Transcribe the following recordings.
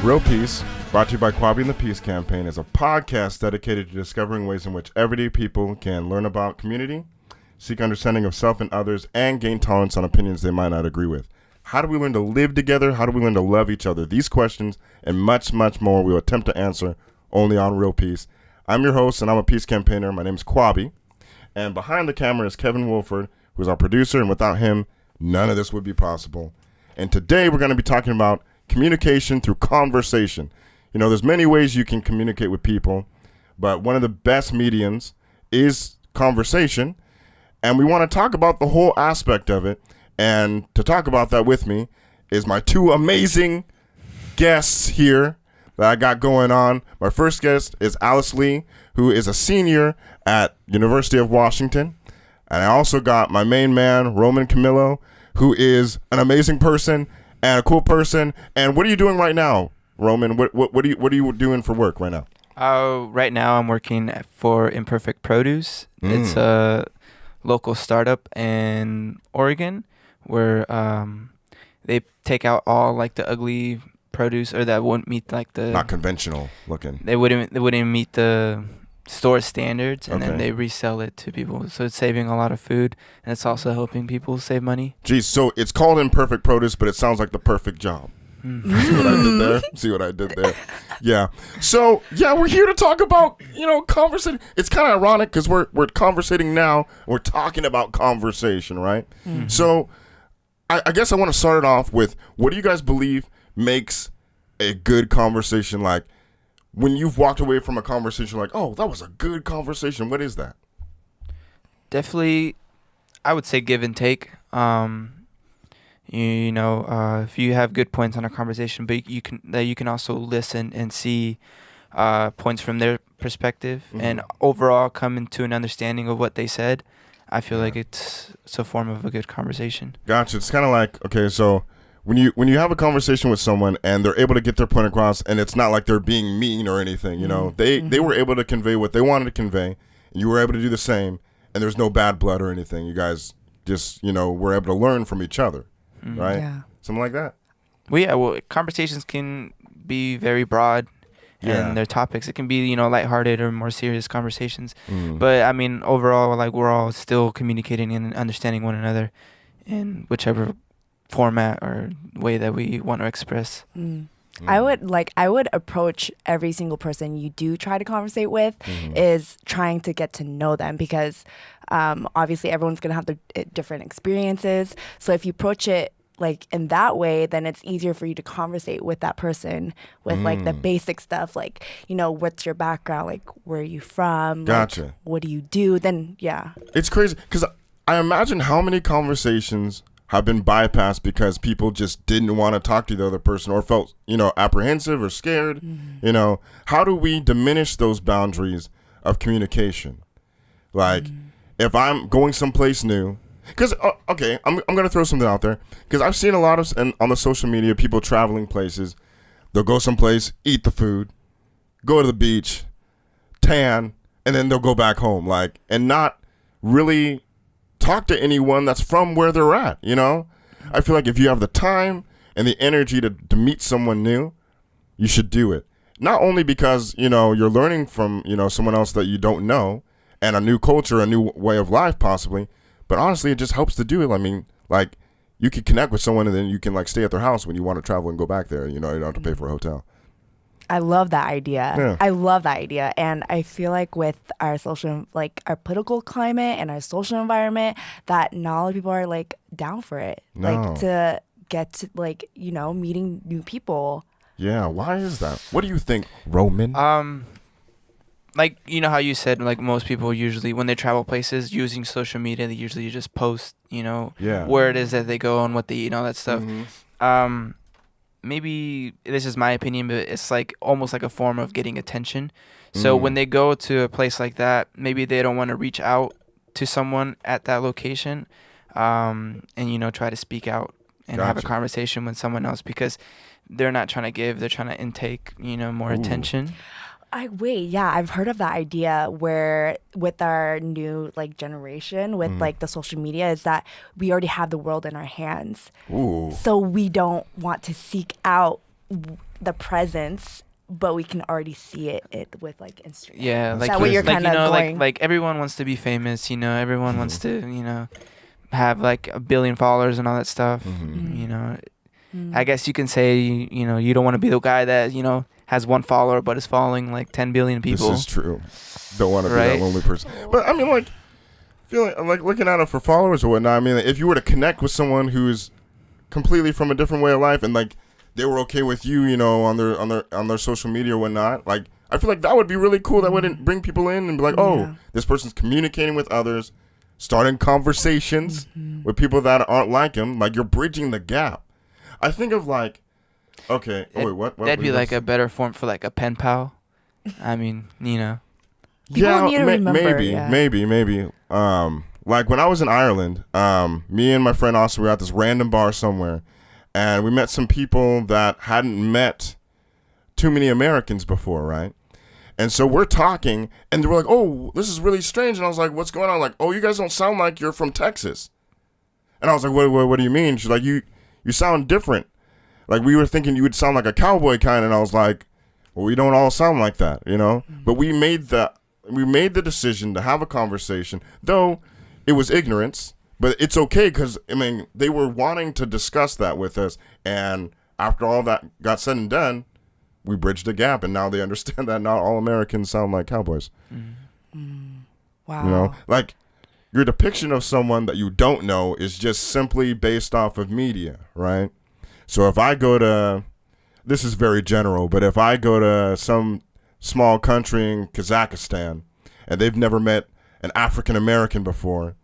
Real Peace, brought to you by Kwabi&thePeaceCampaign, is a podcast dedicated to discovering ways in which everyday people can learn about community, seek understanding of self and others, and gain tolerance on opinions they might not agree with. How do we learn to live together? How do we learn to love each other? These questions and much, much more we will attempt to answer only on Real Peace. I'm your host, and I'm a peace campaigner. My name is Kwabi, and behind the camera is Kevin Wolford, who's our producer, and without him, none of this would be possible. And today we're going to be talking about communication through conversation. You know, there's many ways you can communicate with people, but one of the best mediums is conversation, and we want to talk about the whole aspect of it. And to talk about that with me is my two amazing guests here that I got going on. My first guest is Alice Lee, who is a senior at University of Washington. And I also got my main man, Roman Camillo, who is an amazing person and a cool person. And what are you doing right now, Roman? What are you doing for work right now? Right now I'm working for Imperfect Produce. It's a local startup in Oregon where they take out all like the ugly produce or that wouldn't meet like the not conventional looking. They wouldn't meet the store standards, and then they resell it to people. So it's saving a lot of food, and it's also helping people save money. Geez, so it's called Imperfect Produce, but it sounds like the perfect job. See what I did there? See what I did there? Yeah. So, yeah, we're here to talk about, conversation. It's kind of ironic because we're conversating now. We're talking about conversation, right? Mm-hmm. So I guess I want to start it off with, what do you guys believe makes a good conversation? Like, when you've walked away from a conversation like, oh, that was a good conversation, what is that? Definitely, I would say give and take. If you have good points on a conversation, but you can also listen and see points from their perspective, and overall come into an understanding of what they said. I feel like it's a form of a good conversation. Gotcha. It's kind of like, okay, so when you have a conversation with someone and they're able to get their point across, and it's not like they're being mean or anything, they were able to convey what they wanted to convey, and you were able to do the same, and there's no bad blood or anything. You guys just, were able to learn from each other, right? Yeah. Something like that. Well, conversations can be very broad. And their topics, it can be, lighthearted or more serious conversations. But I mean, overall, like, we're all still communicating and understanding one another in whichever format or way that we want to express. I would approach every single person you do try to conversate with is trying to get to know them, because obviously everyone's going to have their different experiences. So if you approach it like in that way, then it's easier for you to conversate with that person with like the basic stuff, like, what's your background, like, where are you from, gotcha, like, what do you do, then it's crazy because I imagine how many conversations have been bypassed because people just didn't want to talk to the other person or felt apprehensive or scared. How do we diminish those boundaries of communication? Like, if I'm going someplace new, because, I'm going to throw something out there. Because I've seen a lot of, on the social media, people traveling places. They'll go someplace, eat the food, go to the beach, tan, and then they'll go back home. Like, and not really talk to anyone that's from where they're at, I feel like if you have the time and the energy to meet someone new, you should do it. Not only because, you're learning from, someone else that you don't know, and a new culture, a new way of life possibly, but honestly, it just helps to do it. I mean, like, you can connect with someone and then you can, like, stay at their house when you want to travel and go back there. You don't have to pay for a hotel. I love that idea. Yeah. I love that idea. And I feel like with our our political climate and our social environment, that not a lot of people are, like, down for it. No. Like, to get to, like, meeting new people. Yeah. Why is that? What do you think, Roman? Like, how you said, like, most people usually, when they travel places using social media, they usually just post, where it is that they go and what they eat and all that stuff. Maybe this is my opinion, but it's like almost like a form of getting attention. So when they go to a place like that, maybe they don't want to reach out to someone at that location, and, try to speak out and have a conversation with someone else, because they're not trying to give, they're trying to intake, more attention. I've heard of that idea where with our new like generation with like the social media is that we already have the world in our hands. Ooh. So we don't want to seek out the presence, but we can already see it with like Instagram. Yeah, Is like that what you're like, kind of going? like everyone wants to be famous, everyone wants to, have like 1 billion followers and all that stuff. You know, I guess you can say, you don't want to be the guy that, has 1 follower but is following like 10 billion people. This is true. Don't want to be that lonely person. But I mean, like, feeling like looking at it for followers or whatnot. I mean, if you were to connect with someone who's completely from a different way of life, and like they were okay with you, on their social media or whatnot, like I feel like that would be really cool. That wouldn't bring people in and be like, oh, this person's communicating with others, starting conversations with people that aren't like him. Like, you're bridging the gap. I think of like, okay, what? That'd be like a better form for like a pen pal. I mean, People need to remember, maybe. Like when I was in Ireland, me and my friend Austin were at this random bar somewhere, and we met some people that hadn't met too many Americans before, right? And so we're talking, and they were like, "Oh, this is really strange." And I was like, "What's going on?" Like, "Oh, you guys don't sound like you're from Texas." And I was like, "What do you mean?" She's like, "You sound different. Like, we were thinking you would sound like a cowboy kind." And I was like, "Well, we don't all sound like that, But we made the decision to have a conversation, though it was ignorance. But it's okay because, I mean, they were wanting to discuss that with us. And after all that got said and done, we bridged the gap. And now they understand that not all Americans sound like cowboys. Wow. Like, your depiction of someone that you don't know is just simply based off of media, right? So if I go to, this is very general, but if I go to some small country in Kazakhstan and they've never met an African American before,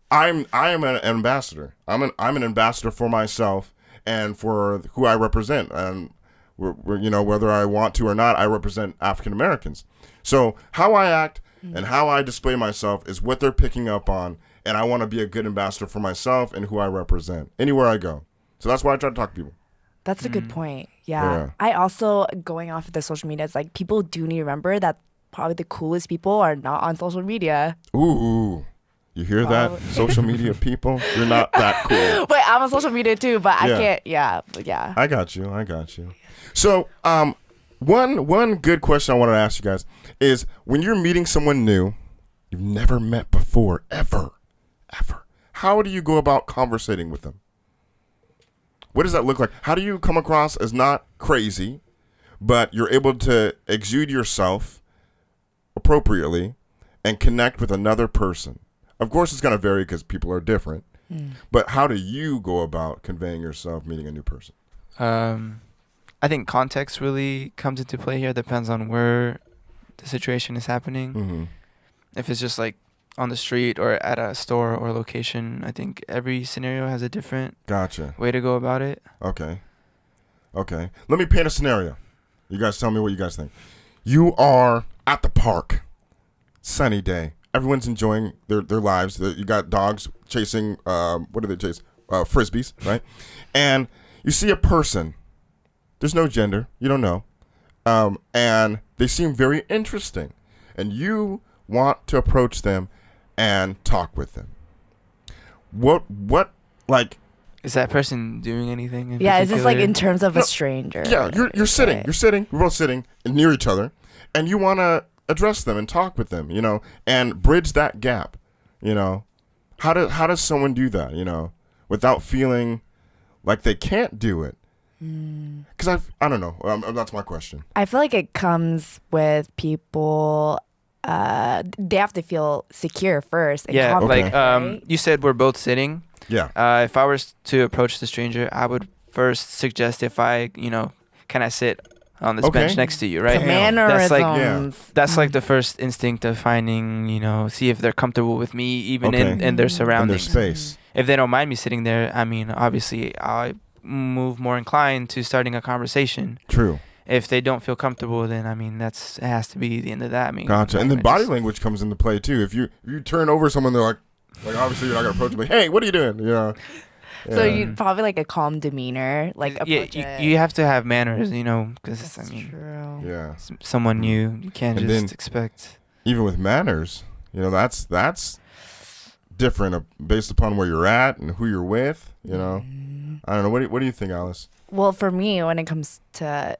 I am an ambassador. I'm an ambassador for myself and for who I represent, and whether I want to or not, I represent African Americans. So how I act and how I display myself is what they're picking up on, and I want to be a good ambassador for myself and who I represent anywhere I go. So that's why I try to talk to people. That's a good point. Yeah. I also, going off of the social media, it's like people do need to remember that probably the coolest people are not on social media. Ooh. You hear that, social media people? You're not that cool. But I'm on social media too, but I can't. Yeah. I got you. So, one good question I wanted to ask you guys is, when you're meeting someone new you've never met before, ever, how do you go about conversating with them? What does that look like? How do you come across as not crazy, but you're able to exude yourself appropriately and connect with another person? Of course, it's going to vary because people are different. But how do you go about conveying yourself, meeting a new person? I think context really comes into play here. Depends on where the situation is happening. If it's just like on the street or at a store or location, I think every scenario has a different way to go about it. Okay. Let me paint a scenario. You guys tell me what you guys think. You are at the park. Sunny day. Everyone's enjoying their lives. You got dogs chasing, what do they chase? Frisbees, right? And you see a person. There's no gender. You don't know. And they seem very interesting. And you want to approach them and talk with them. What, like... Is that person doing anything in particular? Is this like in terms of a stranger? Yeah, you're sitting. We're both sitting near each other. And you want to address them and talk with them, and bridge that gap, How does someone do that, without feeling like they can't do it? Because I don't know. That's my question. I feel like it comes with people. They have to feel secure first. And confident, right? You said we're both sitting. Yeah. If I was to approach the stranger, I would first suggest if I, can I sit on this bench next to you, right? Mannerisms. That's like the first instinct of finding, see if they're comfortable with me, even in their surroundings. In their space. If they don't mind me sitting there, I mean, obviously, I move more inclined to starting a conversation. True. If they don't feel comfortable, then I mean it has to be the end of that. I mean, gotcha. And then body language comes into play too. If you turn over someone, they're like obviously you're not gonna approach them like, hey, what are you doing? Yeah. So you probably like a calm demeanor, like approach it. You have to have manners, because true. Yeah. Someone new, you can't just expect. Even with manners, that's different based upon where you're at and who you're with, you know? I don't know. What do you think, Alice? Well, for me, when it comes to,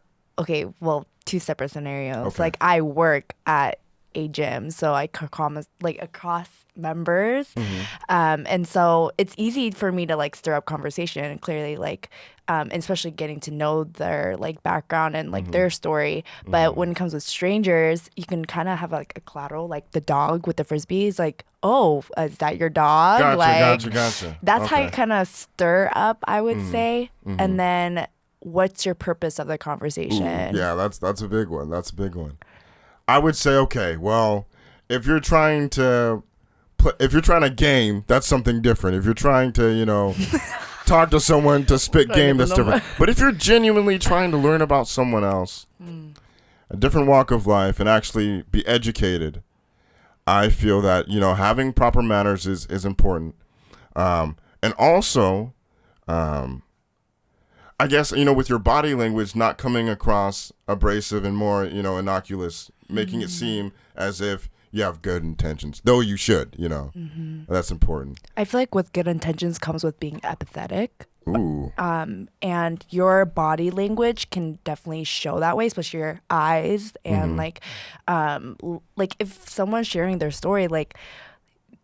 two separate scenarios. Okay. Like, I work at a gym, so I across members. And so it's easy for me to like stir up conversation and clearly like and especially getting to know their like background and like their story. But when it comes with strangers, you can kind of have like a collateral, like the dog with the frisbees, like, oh, is that your dog? Gotcha. That's how you kind of stir up, I would say. And then what's your purpose of the conversation? Yeah, that's a big one. That's a big one. I would say, okay, well, if you're trying to game, that's something different. If you're trying to, talk to someone to spit game, that's different. But if you're genuinely trying to learn about someone else, a different walk of life, and actually be educated, I feel that, having proper manners is important. And also, I guess, with your body language not coming across abrasive and more, innocuous, making it seem as if you have good intentions, though you should, That's important. I feel like with good intentions comes with being empathetic. Ooh. And your body language can definitely show that way, especially your eyes. And like if someone's sharing their story, like,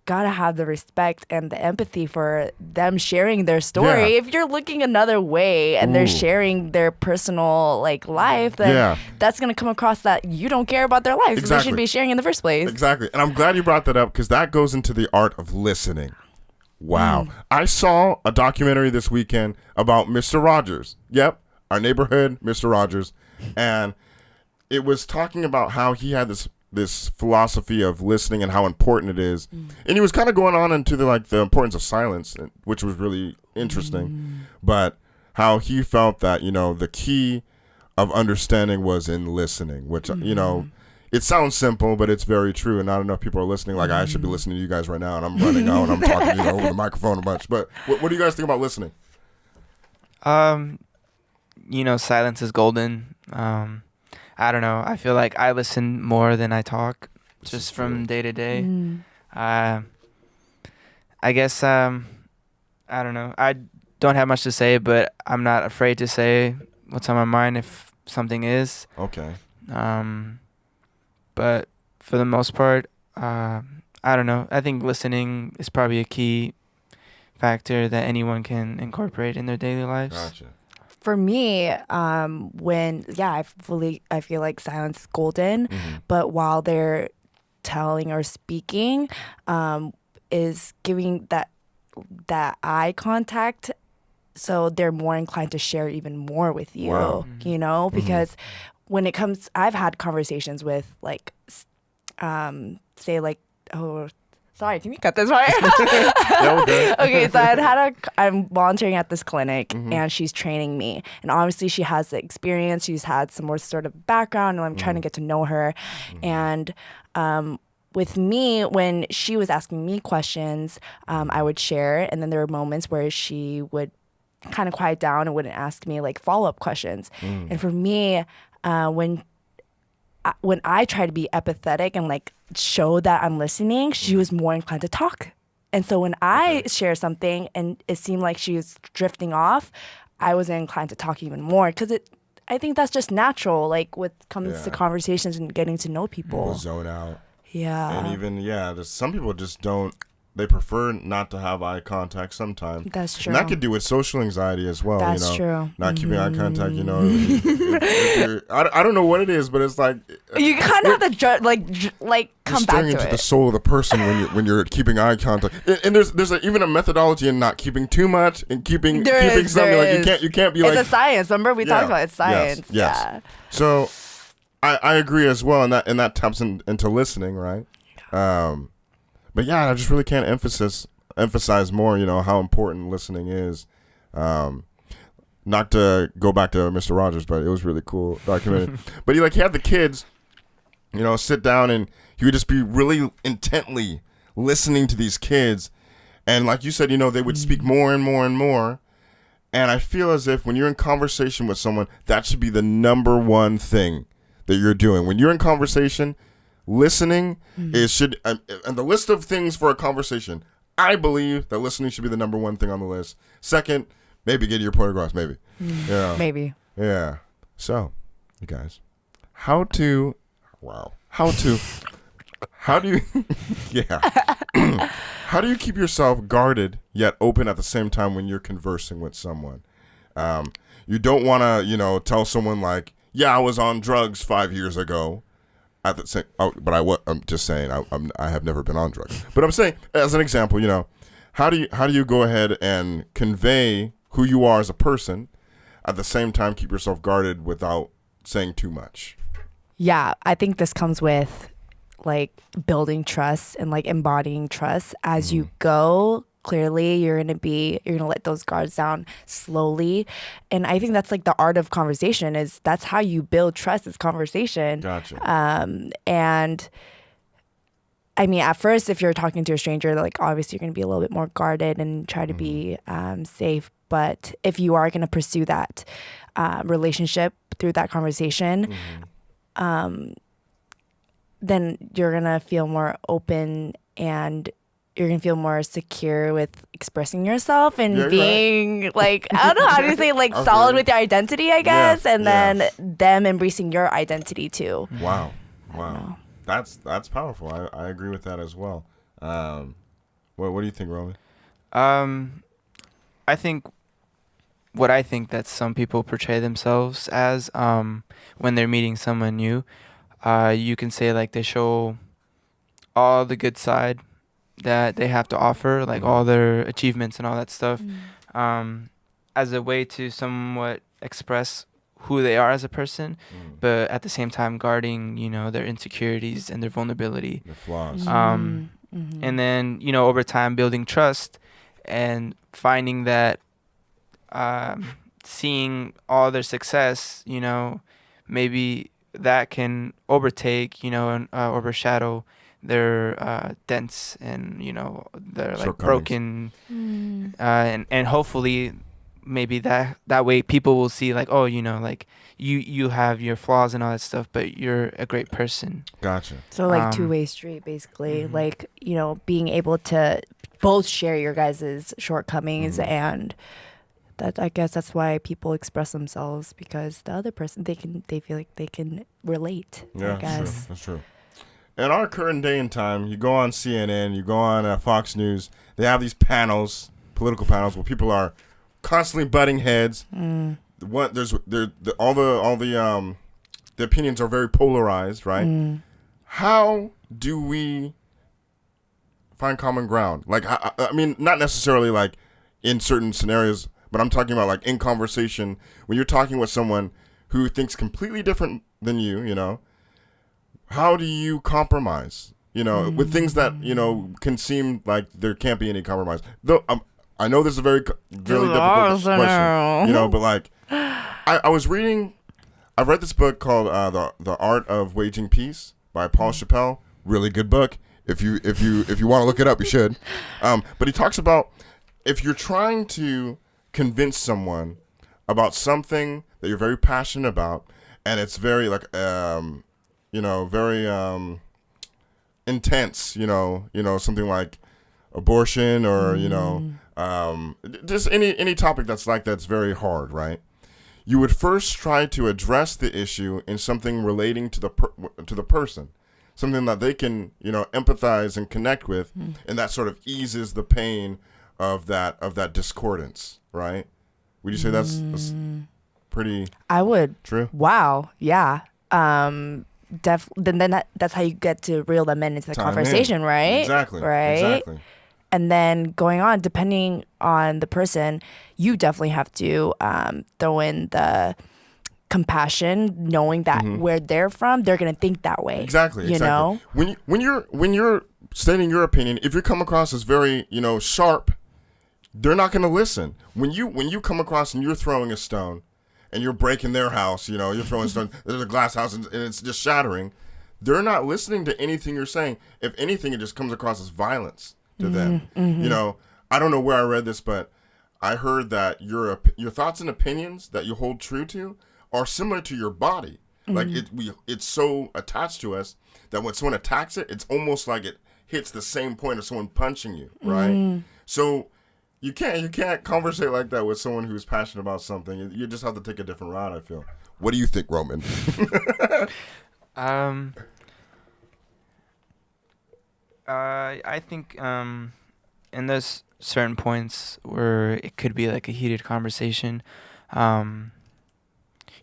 gotta have the respect and the empathy for them sharing their story. Yeah. If you're looking another way and they're sharing their personal like life, then that's gonna come across that you don't care about their life. Exactly. So they should be sharing in the first place. Exactly. And I'm glad you brought that up because that goes into the art of listening. Wow. I saw a documentary this weekend about Mr. Rogers. Yep. Our neighborhood, Mr. Rogers. And it was talking about how he had this philosophy of listening and how important it is. And he was kind of going on into the importance of silence, which was really interesting. But how he felt that, the key of understanding was in listening, which, it sounds simple, but it's very true. And not enough people are listening. Like, I should be listening to you guys right now, and I'm running out and I'm talking over the microphone a bunch. But what do you guys think about listening? Silence is golden. I don't know. I feel like I listen more than I talk, just from day to day. I guess I don't know. I don't have much to say, but I'm not afraid to say what's on my mind if something is. Okay. But for the most part, I don't know. I think listening is probably a key factor that anyone can incorporate in their daily lives. Gotcha. For me, I feel like silence is golden, but while they're telling or speaking, is giving that eye contact, so they're more inclined to share even more with you. Wow. Because when it comes, I've had conversations with like, say like, oh. Sorry, can you cut this part? Okay, so I'm volunteering at this clinic and she's training me. And obviously she has the experience. She's had some more sort of background and I'm trying to get to know her. And with me, when she was asking me questions, I would share. And then there were moments where she would kind of quiet down and wouldn't ask me like follow-up questions. And for me, when I try to be empathetic and like show that I'm listening, she was more inclined to talk. And so when I share something and it seemed like she was drifting off, I was inclined to talk even more because I think that's just natural. Like what comes to conversations and getting to know people. People zone out. Yeah. And even there's some people just don't. They prefer not to have eye contact sometimes. That's true. And that could do with social anxiety as well. That's true. Not keeping eye contact, I don't know what it is, but it's like you kind of have to come back to into it. the soul of the person when you're keeping eye contact. And there's even a methodology in not keeping too much and keeping something like you can't be it's like. It's a science. Remember we talked about it's science. Yes. Yeah. So I agree as well, and that taps into listening, right? But yeah, I just really can't emphasize more, how important listening is. Not to go back to Mr. Rogers, but it was really cool documentary. But he had the kids, sit down and he would just be really intently listening to these kids. And like you said, they would speak more and more and more. And I feel as if when you're in conversation with someone, that should be the number one thing that you're doing. When you're in conversation, listening and the list of things for a conversation: I believe that listening should be the number one thing on the list. Second, maybe getting your point across. Maybe. Yeah. Maybe. Yeah. So, you guys, how do you, yeah. How do you keep yourself guarded yet open at the same time when you're conversing with someone? You don't want to, tell someone like, yeah, I was on drugs 5 years ago. At the same, I'm just saying, I have never been on drugs. But I'm saying, as an example, how do you go ahead and convey who you are as a person, at the same time keep yourself guarded without saying too much? Yeah, I think this comes with like building trust and like embodying trust as you go. Clearly, you're gonna let those guards down slowly, and I think that's like the art of conversation. That's how you build trust, is conversation. Gotcha. And I mean, at first, if you're talking to a stranger, like obviously you're gonna be a little bit more guarded and try to be safe. But if you are gonna pursue that relationship through that conversation, then you're gonna feel more open and you're going to feel more secure with expressing yourself and being like, I don't know how to say, like solid with your identity, I guess. And then them embracing your identity too. Wow. That's powerful. I agree with that as well. What do you think, Roman? I think that some people portray themselves as when they're meeting someone new, you can say like they show all the good side that they have to offer, like all their achievements and all that stuff, as a way to somewhat express who they are as a person, but at the same time guarding, their insecurities and their vulnerability, their flaws. And then, over time building trust and finding that seeing all their success, maybe that can overtake, and overshadow their dents and their like broken and hopefully maybe that way people will see like, oh, like you have your flaws and all that stuff, but you're a great person. Gotcha. So like two-way street basically, like being able to both share your guys' shortcomings, and that, I guess that's why people express themselves, because the other person they feel like they can relate. Yeah, I guess that's true. In our current day and time, you go on CNN, you go on Fox News, they have these panels, political panels, where people are constantly butting heads. All the opinions are very polarized, right? How do we find common ground? Like, I mean, not necessarily like in certain scenarios, but I'm talking about like in conversation, when you're talking with someone who thinks completely different than you, how do you compromise, with things that, can seem like there can't be any compromise? Though I know this is a very difficult question, but like I was reading, I've read this book called The Art of Waging Peace by Paul Chappell. Really good book. If you want to look it up, you should. But he talks about if you're trying to convince someone about something that you're very passionate about, and it's very like very intense, something like abortion or, just any topic that's very hard, right? You would first try to address the issue in something relating to the person, something that they can, empathize and connect with, and that sort of eases the pain of that discordance, right? Would you say that's pretty? I would. True. Wow. Yeah. Then that's how you get to reel them into the conversation, right? Exactly. Right. Exactly. And then going on, depending on the person, you definitely have to throw in the compassion, knowing that where they're from, they're gonna think that way. Exactly. You know, when you're stating your opinion, if you come across as very sharp, they're not gonna listen. When you come across and you're throwing a stone, and you're breaking their house, you're throwing stone. There's a glass house and it's just shattering. They're not listening to anything you're saying. If anything, it just comes across as violence to them. I don't know where I read this, but I heard that your thoughts and opinions that you hold true to are similar to your body. Like it's so attached to us that when someone attacks it, it's almost like it hits the same point as someone punching you, right? So you can't conversate like that with someone who's passionate about something. You just have to take a different route, I feel. What do you think, Roman? I think in those certain points where it could be like a heated conversation,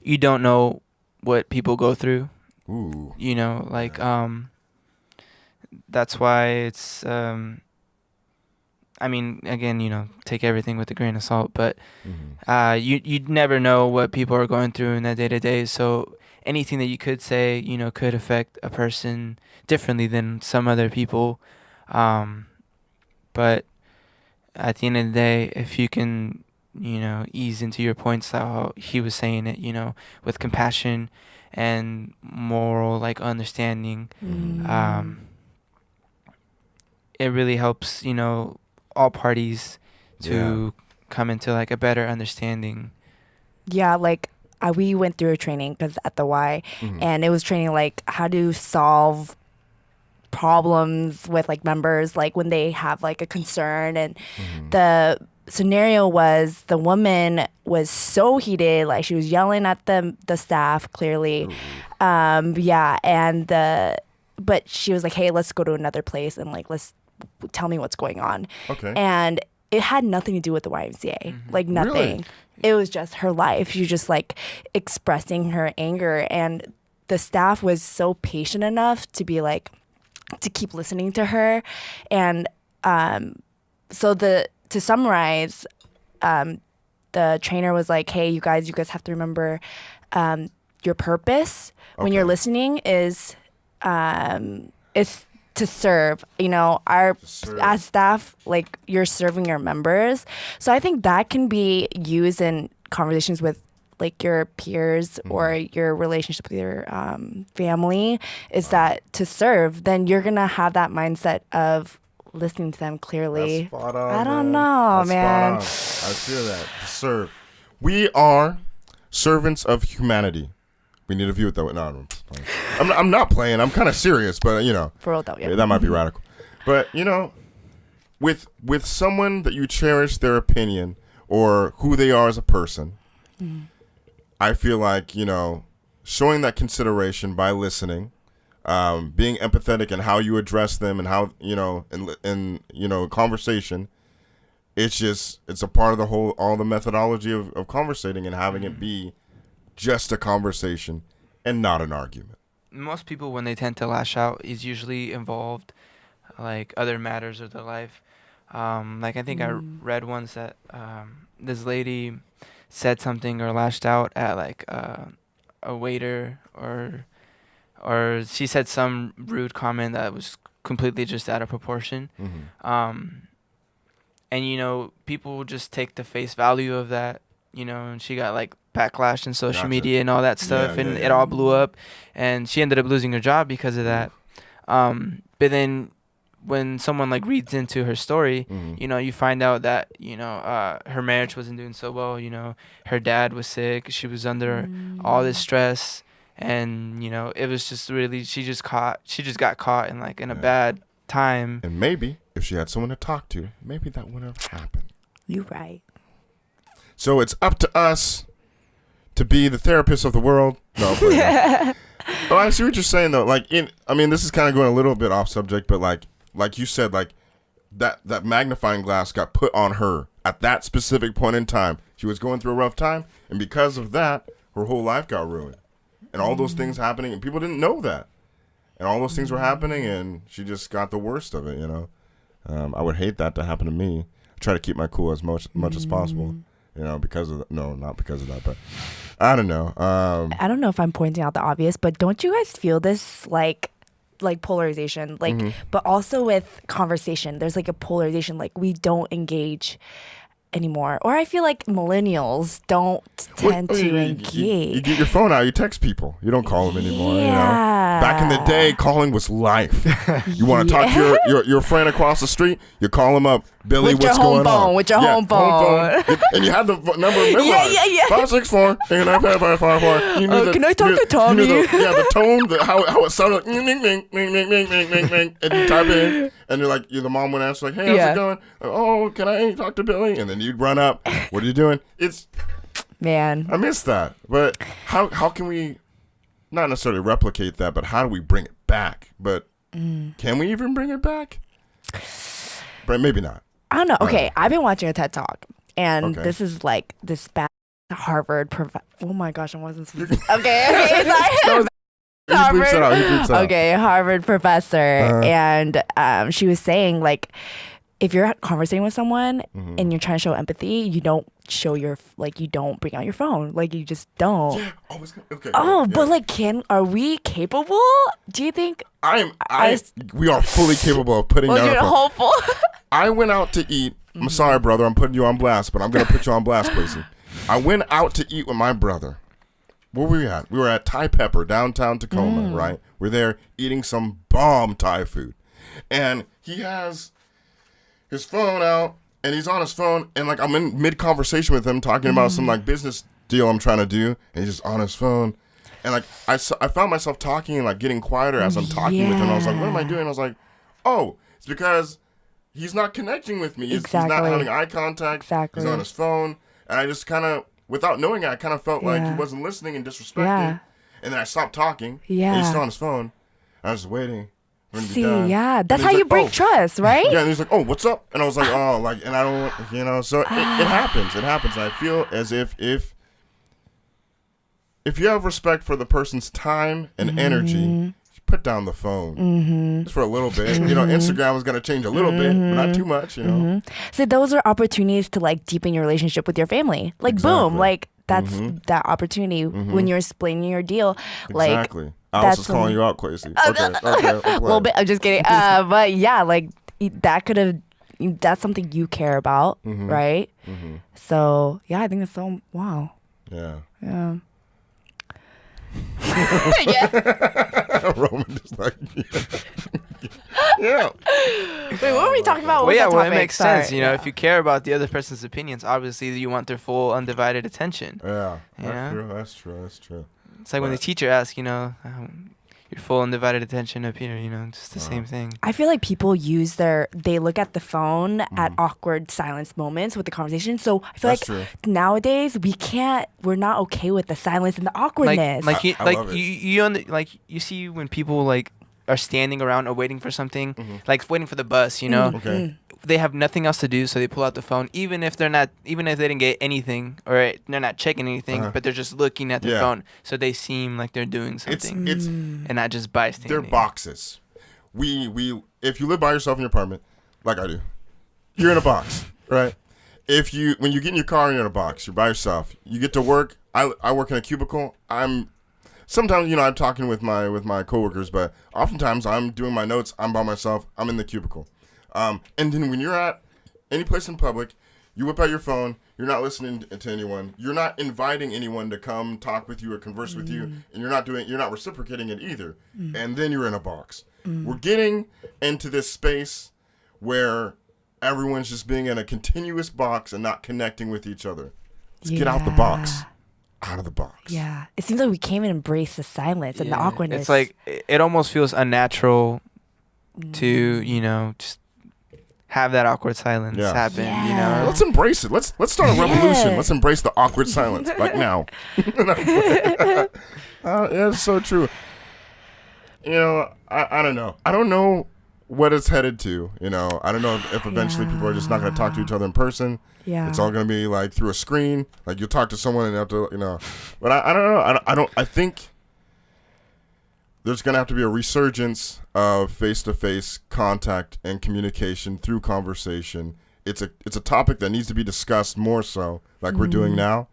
you don't know what people go through. Ooh. You know, like that's why it's I mean, again, you know, take everything with a grain of salt, but you'd never know what people are going through in that day to day. So anything that you could say, you know, could affect a person differently than some other people. But at the end of the day, if you can, you know, ease into your points how he was saying it, you know, with compassion and moral like understanding, it really helps, you know, all parties to come into like a better understanding. Yeah, like we went through a training because at the Y, and it was training like how to solve problems with like members, like when they have like a concern, and the scenario was the woman was so heated, like she was yelling at the staff clearly, but she was like, hey, let's go to another place and like let's tell me what's going on. Okay. And it had nothing to do with the YMCA, like nothing. Really? It was just her life. She was just like expressing her anger, and the staff was so patient enough to be like, to keep listening to her. And so to summarize, the trainer was like, hey, you guys have to remember your purpose when you're listening is to serve. You know, as staff, like you're serving your members. So I think that can be used in conversations with like your peers or your relationship with your family, is that to serve, then you're gonna have that mindset of listening to them clearly. That's spot on, I don't know, man. I feel that. To serve. We are servants of humanity. We need a view with that. No, I'm not playing. I'm kind of serious, but you know, For real though, yeah. that might be radical. But you know, with someone that you cherish their opinion or who they are as a person, I feel like, you know, showing that consideration by listening, being empathetic in how you address them and how, you know, in you know, conversation, it's a part of all the methodology of conversating and having it be just a conversation and not an argument. Most people, when they tend to lash out, is usually involved like other matters of their life. Like I think I read once that this lady said something or lashed out at like a waiter, or she said some rude comment that was completely just out of proportion. And you know, people just take the face value of that, you know, and she got like backlash in social media and all that stuff, and it all blew up, and she ended up losing her job because of that. But then when someone like reads into her story, you know, you find out that, you know, her marriage wasn't doing so well. You know, her dad was sick. She was under all this stress, and you know, it was just really she just got caught in like in a bad time. And maybe if she had someone to talk to, maybe that wouldn't have happened. You're right. So it's up to us to be the therapist of the world. No, oh, I see what you're saying though. Like, I mean, this is kind of going a little bit off subject, but like you said, like that magnifying glass got put on her at that specific point in time. She was going through a rough time, and because of that, her whole life got ruined, and all those things happening, and people didn't know that, and all those things were happening, and she just got the worst of it. You know, I would hate that to happen to me. I try to keep my cool as much as possible. You know, because of not because of that, but I don't know. I don't know if I'm pointing out the obvious, but don't you guys feel this like polarization, like, but also with conversation, there's like a polarization, like we don't engage anymore, or I feel like millennials don't tend to engage. You get your phone out, you text people, you don't call them anymore. You know, back in the day, calling was life. You want to talk to your friend across the street, you call him up. Billy, with what's your going on? With your home phone. And you had the number memorized. 564. Can I talk to Tommy? The tone, how it sounded. And you type in, And you're the mom would answer like, hey, how's it going? Like, oh, can I talk to Billy? And then you'd run up. What are you doing? Man. I miss that. But how can we not necessarily replicate that, but how do we bring it back? But can we even bring it back? But maybe not. I don't know. Okay, I've been watching a TED Talk, and this is like this bad Harvard professor. Oh my gosh, I wasn't supposed to. Okay, sorry. Okay, Harvard professor, and she was saying like, if you're conversing with someone and you're trying to show empathy, you don't show you don't bring out your phone, like you just don't. Yeah. But like, are we capable? Do you think? We are fully capable of putting down. You're hopeful. I went out to eat. I'm sorry, brother. I'm putting you on blast, but I'm gonna put you on blast, Quasi. I went out to eat with my brother. Where were we at? We were at Thai Pepper, downtown Tacoma, right? We're there eating some bomb Thai food. And he has his phone out, and he's on his phone, and like I'm in mid-conversation with him talking about some like business deal I'm trying to do, and he's just on his phone. And like I found myself talking and like getting quieter as I'm talking with him. I was like, what am I doing? I was like, oh, it's because he's not connecting with me. He's not having eye contact. He's on his phone. And I just kind of, without knowing it, I kind of felt like he wasn't listening and disrespected. Yeah. And then I stopped talking. Yeah. And he's still on his phone. I was just waiting for him to be done. Yeah. That's how you break trust, right? Yeah. And he's like, oh, what's up? And I was like, oh, like, and I don't, so it happens. It happens. And I feel as if you have respect for the person's time and energy, put down the phone just for a little bit. Instagram is going to change a little bit, but not too much, So those are opportunities to like deepen your relationship with your family. Like, boom, like that's that opportunity when you're explaining your deal. Like, exactly. Alice is calling you out, Quasi. Okay. A little bit. I'm just kidding. But yeah, like that's something you care about, right? So yeah, I think that's so, wow. Yeah. Yeah. Roman just like, yeah. Wait, what were we talking about? It makes sense. If you care about the other person's opinions, obviously you want their full undivided attention. Yeah, that's true. It's like when the teacher asks, your full undivided attention up here, just the same thing. I feel like people they look at the phone at awkward silence moments with the conversation. So I feel nowadays we're not okay with the silence and the awkwardness. You see when people like are standing around or waiting for something, like waiting for the bus, Okay. They have nothing else to do, so they pull out the phone, even if they didn't get anything or they're not checking anything, but they're just looking at their phone, so they seem like they're doing something. It's and not just bystanding. They're boxes. If you live by yourself in your apartment, like I do, you're in a box, right? When you get in your car and you're in a box, you're by yourself. You get to work. I work in a cubicle. Sometimes I'm talking with my coworkers, but oftentimes I'm doing my notes. I'm by myself. I'm in the cubicle. And then when you're at any place in public, you whip out your phone, you're not listening to anyone, you're not inviting anyone to come talk with you or converse with you, and you're not reciprocating it either. And then you're in a box. We're getting into this space where everyone's just being in a continuous box and not connecting with each other. Let's get out the box. Out of the box. Yeah. It seems like we can't even embrace the silence and the awkwardness. It's like, it almost feels unnatural to, just have that awkward silence happen, Let's embrace it. Let's start a revolution. Let's embrace the awkward silence, like now. It's so true. I don't know. I don't know what it's headed to, I don't know if eventually people are just not going to talk to each other in person. Yeah. It's all going to be like through a screen. Like you'll talk to someone and you have to, but I don't know. I think there's going to have to be a resurgence of face-to-face contact and communication through conversation. It's a topic that needs to be discussed more so, like we're doing now.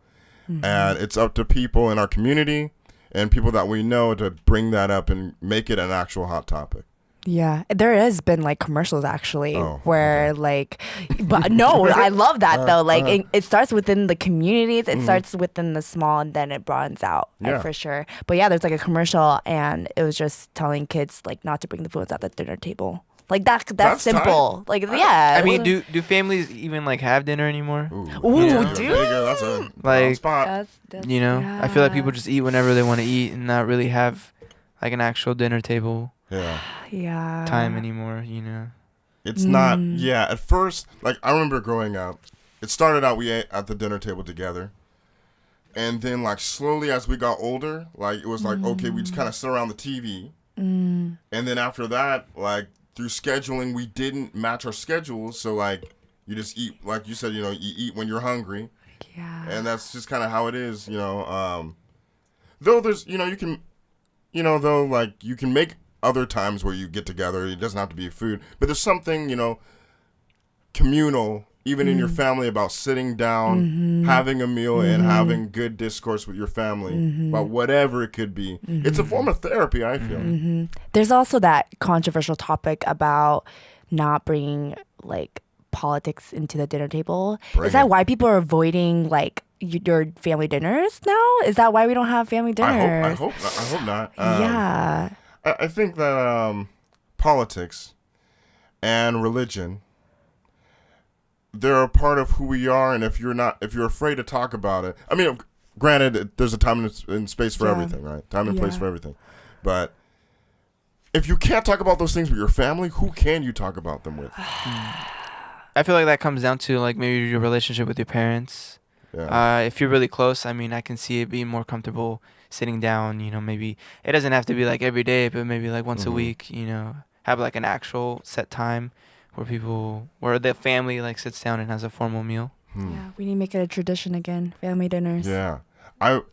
And it's up to people in our community and people that we know to bring that up and make it an actual hot topic. Yeah, there has been like commercials actually where like, but no, I love that though. Like it starts within the communities, it starts within the small, and then it broadens out for sure. But yeah, there's like a commercial, and it was just telling kids like not to bring the phones at the dinner table. Like that's simple. Tight. Like I mean, do families even like have dinner anymore? Dude, that's a like spot. That's, I feel like people just eat whenever they want to eat and not really have like an actual dinner table. Yeah. Time anymore, It's not. Yeah, at first, like I remember growing up, it started out we ate at the dinner table together. And then, like, slowly as we got older, like, it was like, okay, we just kind of sit around the TV. And then after that, like, through scheduling, we didn't match our schedules. So, like, you just eat, like you said, you eat when you're hungry. Yeah. And that's just kind of how it is, Though there's, you can, like, you can make other times where you get together. It doesn't have to be food. But there's something, communal, even in your family, about sitting down, having a meal, and having good discourse with your family about whatever it could be. It's a form of therapy, I feel. There's also that controversial topic about not bringing, like, politics into the dinner table. Is that why people are avoiding, like, your family dinners now? Is that why we don't have family dinners? I hope not. Yeah. I think that politics and religion, they're a part of who we are, and if you're afraid to talk about it, I mean, granted, there's a time and space for everything, right? Time and place for everything. But if you can't talk about those things with your family, who can you talk about them with? I feel like that comes down to, like, maybe your relationship with your parents. Yeah. If you're really close, I mean, I can see it being more comfortable sitting down, maybe it doesn't have to be like every day, but maybe like once a week, have like an actual set time where the family like sits down and has a formal meal. Yeah, we need to make it a tradition again, family dinners. Yeah. I'll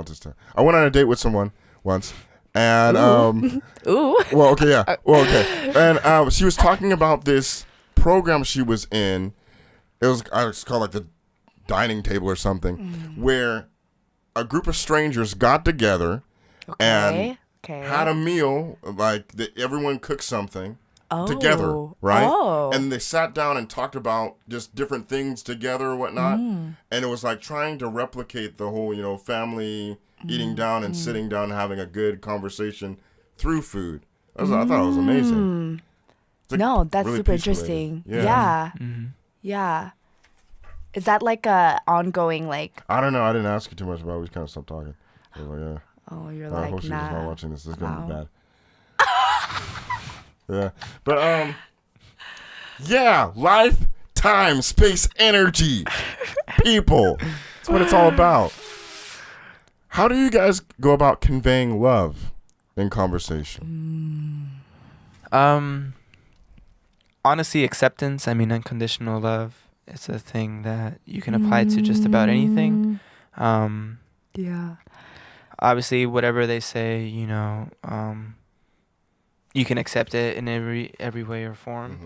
just tell. I went on a date with someone once, and Ooh. Well, okay, yeah. Well, okay. And she was talking about this program she was in. It's called like the dining table or something, where a group of strangers got together and had a meal, like everyone cooked something together, right? Oh. And they sat down and talked about just different things together or whatnot. And it was like trying to replicate the whole, family eating down and sitting down and having a good conversation through food. I thought it was amazing. Like No, that's really super peaceful interesting. lady. Yeah. Yeah. Is that like a ongoing, like... I don't know. I didn't ask you too much about it. We kind of stopped talking. I was like, yeah. Oh, you're I like, hope she's nah. not watching this. This is going to be bad. Yeah. But, yeah. Life, time, space, energy. People. That's what it's all about. How do you guys go about conveying love in conversation? Honestly, acceptance. I mean, unconditional love. It's a thing that you can apply to just about anything. Yeah. Obviously, whatever they say, you can accept it in every way or form.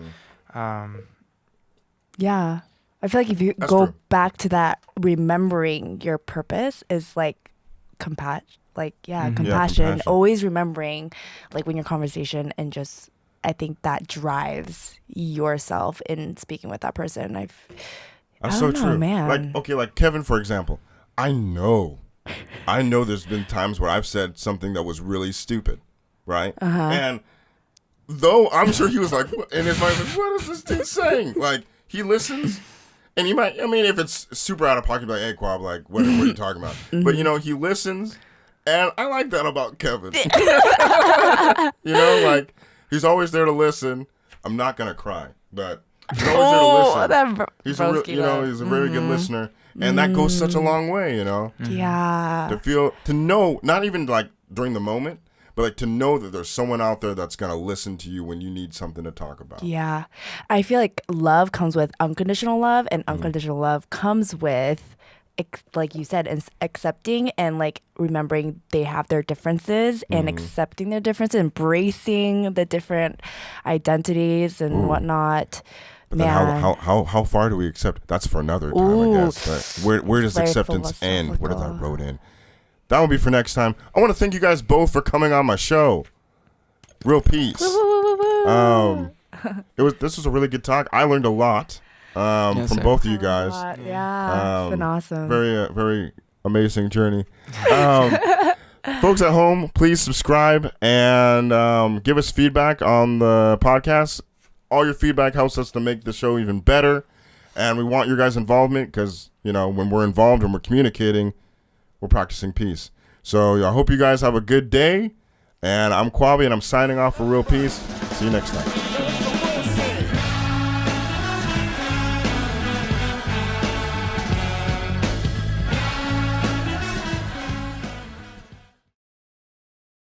Yeah. I feel like if you That's go true. back to that, remembering your purpose is like compassion. compassion. Always remembering, like, when your conversation, and just, I think that drives yourself in speaking with that person. That's so true. Man. Like Kevin, for example. I know there's been times where I've said something that was really stupid, right? And though I'm sure he was like, in his mind, like, what is this dude saying? Like, he listens, and he might, if it's super out of pocket, like, hey, Quab, like, what are you talking about? But, he listens, and I like that about Kevin. Like, he's always there to listen. I'm not going to cry, but he's always there to listen. He's a very good listener, and that goes such a long way, Yeah. to know, not even like during the moment, but like to know that there's someone out there that's going to listen to you when you need something to talk about. Yeah. I feel like love comes with unconditional love, and unconditional love comes with, like you said, accepting and like remembering they have their differences and accepting their differences, embracing the different identities and whatnot. But then how far do we accept? That's for another time, I guess. But where does acceptance end? What did I wrote in? That will be for next time. I want to thank you guys both for coming on my show. Real peace. This was a really good talk. I learned a lot from both of you guys. Yeah, it's been awesome. Very very amazing journey. Folks at home, please subscribe and give us feedback on the podcast. All your feedback helps us to make the show even better, and we want your guys' involvement because, when we're involved and we're communicating, we're practicing peace. So I hope you guys have a good day, and I'm Kwabi, and I'm signing off for Real Peace. See you next time.